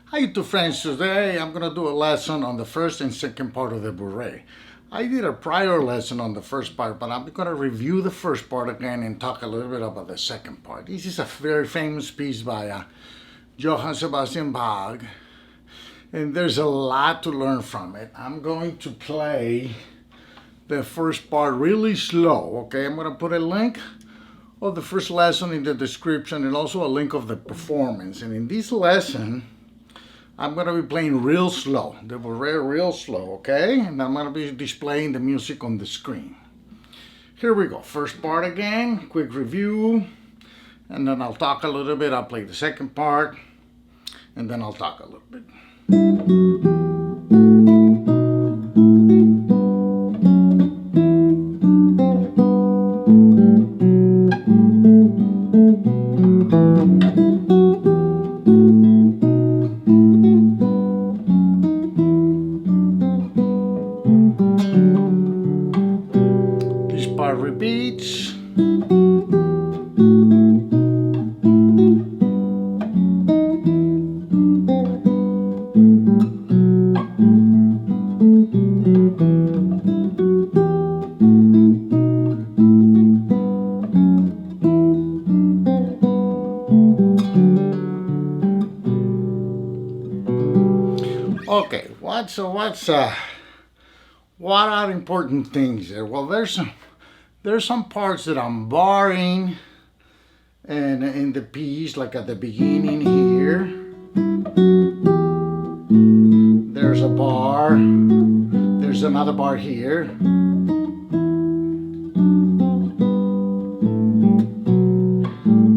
Hi YouTube friends, today I'm going to do a lesson on the first and second part of the Bourrée. I did a prior lesson on the first part, but I'm going to review the first part again and talk a little bit about the second part. This is a very famous piece by Johann Sebastian Bach, and there's a lot to learn from it. I'm going to play the first part really slow, okay? I'm going to put a link of the first lesson in the description and also a link of the performance. And in this lesson, I'm going to be playing real slow, the Bourrée real slow, okay? And I'm going to be displaying the music on the screen. Here we go. First part again, quick review, and then I'll talk a little bit. I'll play the second part, and then I'll talk a little bit. Repeats. Okay, what are important things there? Well, there's some parts that I'm barring, and in the piece, like at the beginning here, there's a bar, there's another bar here,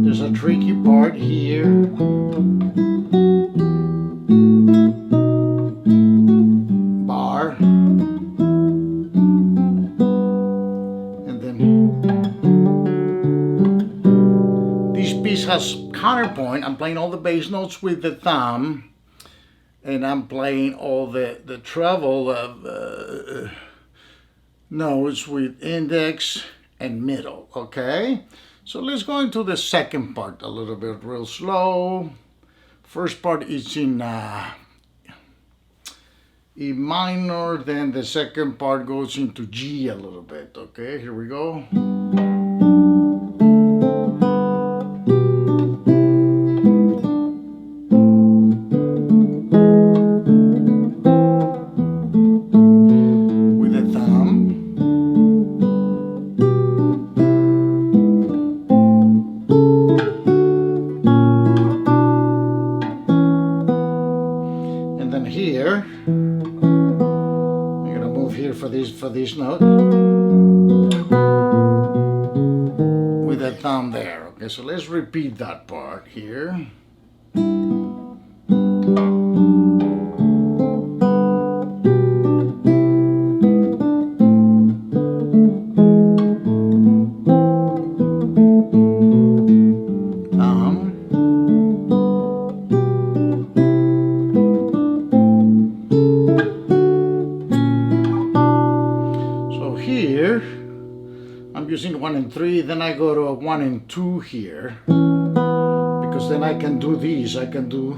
there's a tricky part here, bar, has counterpoint. I'm playing all the bass notes with the thumb, and I'm playing all the treble of notes with index and middle, okay? So let's go into the second part a little bit real slow. First part is in E minor, then the second part goes into G a little bit, okay? Here we go. Here, I'm gonna move here for this note with the thumb there. Okay, so let's repeat that part here. Here, I'm using 1 and 3, then I go to a 1 and 2 here, because then I can do these, I can do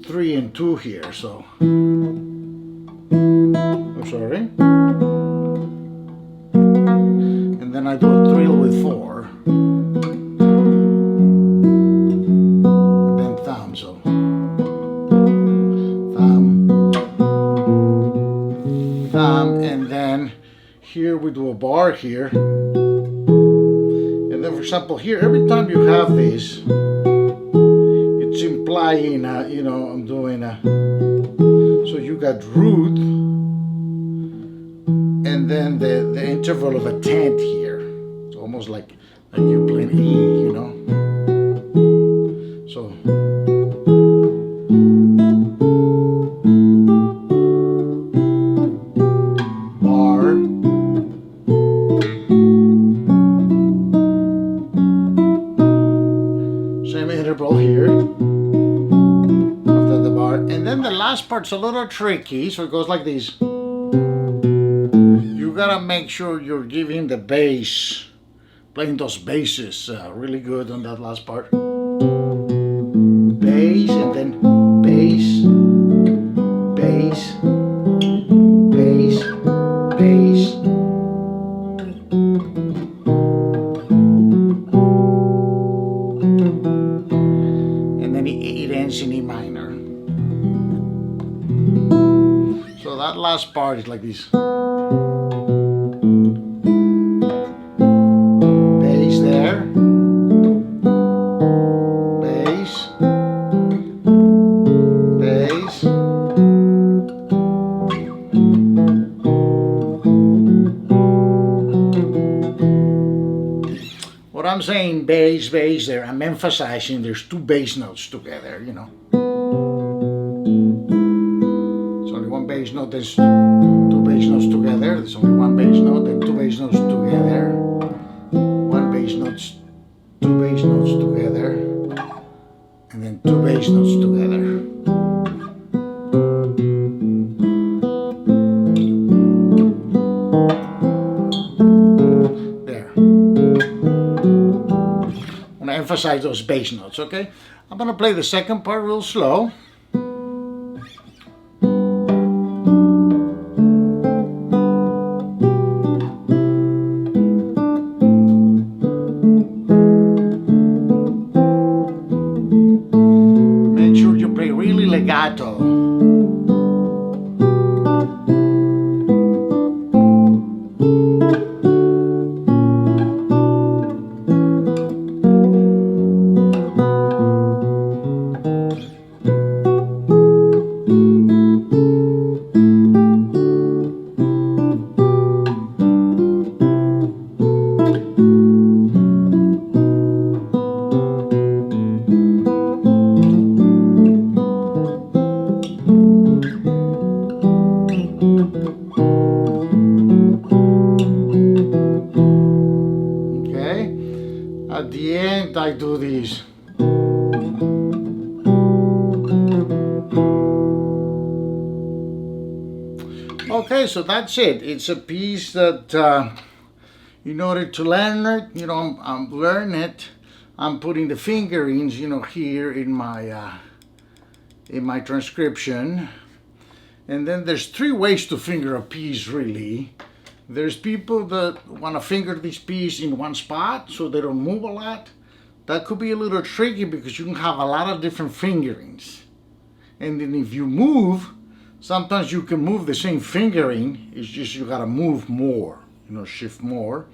3 and 2 here, so, I'm sorry, and then I do a trill with 4, and then thumb, so, thumb, and then here we do a bar here, and then for example here, every time you have this, it's implying you know, I'm doing so you got root and then the interval of a tenth here. It's almost like you play an E, you know, so interval here after the bar, and then the last part's a little tricky, so it goes like this. You gotta make sure you're giving the bass, playing those basses really good on that last part. Bass, and then ends in E minor. So that last part is like this. Bass there. Bass. Bass. What I'm saying, bass, bass there, I'm emphasizing there's two bass notes together, you know. It's only one bass note, there's two bass notes together. There's only one bass note, then two bass notes together. One bass notes, two bass notes together. And then two bass notes together. Emphasize those bass notes, okay? I'm gonna play the second part real slow. Make sure you play really legato. At the end, I do these. Okay, so that's it. It's a piece that, in order to learn it, you know, I'm learning it. I'm putting the fingerings, you know, here in my transcription. And then there's three ways to finger a piece, really. There's people that want to finger this piece in one spot so they don't move a lot. That could be a little tricky because you can have a lot of different fingerings. And then if you move, sometimes you can move the same fingering, it's just you gotta move more, you know, shift more.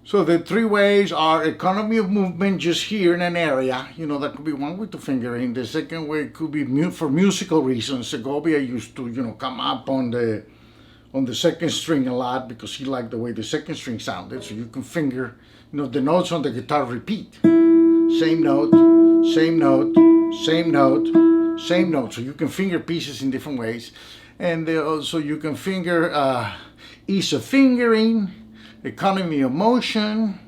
So the three ways are economy of movement, just here in an area, you know, that could be one way to fingering. The second way could be for musical reasons. Segovia used to, you know, come up on the second string a lot because he liked the way the second string sounded. So you can finger, you know, the notes on the guitar repeat. Same note, same note, same note, same note. So you can finger pieces in different ways. And also you can finger ease of fingering, economy of motion,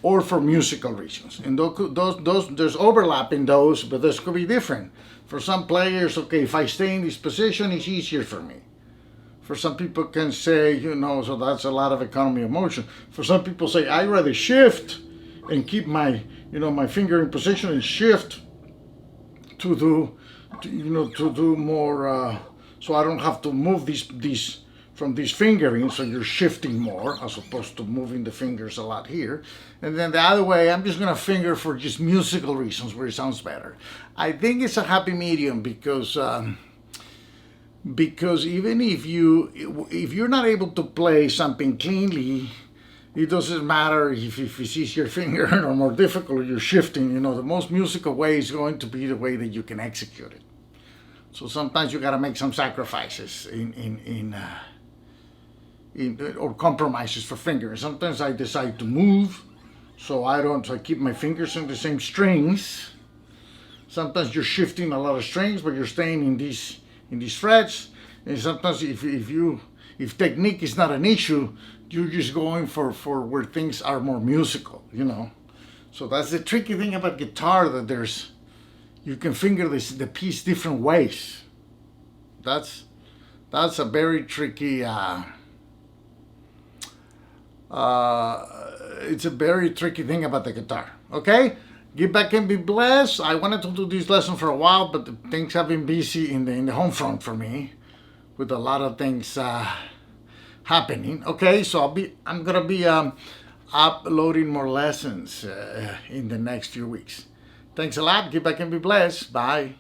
or for musical reasons. And those there's overlap in those, but this could be different. For some players, okay, if I stay in this position, it's easier for me. For some people can say, you know, so that's a lot of economy of motion. For some people say, I'd rather shift and keep my, you know, my finger in position and shift to do more, so I don't have to move these from these fingering, so you're shifting more as opposed to moving the fingers a lot here. And then the other way, I'm just gonna finger for just musical reasons where it sounds better. I think it's a happy medium because even if you're not able to play something cleanly, it doesn't matter if it's easier fingering or more difficult, you're shifting. You know, the most musical way is going to be the way that you can execute it. So sometimes you gotta make some sacrifices or compromises for fingering. Sometimes I decide to move, so I keep my fingers in the same strings. Sometimes you're shifting a lot of strings, but you're staying in these frets. And sometimes if technique is not an issue, you're just going for where things are more musical, you know. So that's the tricky thing about guitar, that you can finger the piece different ways. That's a very tricky it's a very tricky thing about the guitar. Okay, get back and be blessed. I wanted to do this lesson for a while, but things have been busy in the home front for me, with a lot of things happening. Okay, so I'm gonna be uploading more lessons in the next few weeks. Thanks a lot. Keep back and be blessed. Bye.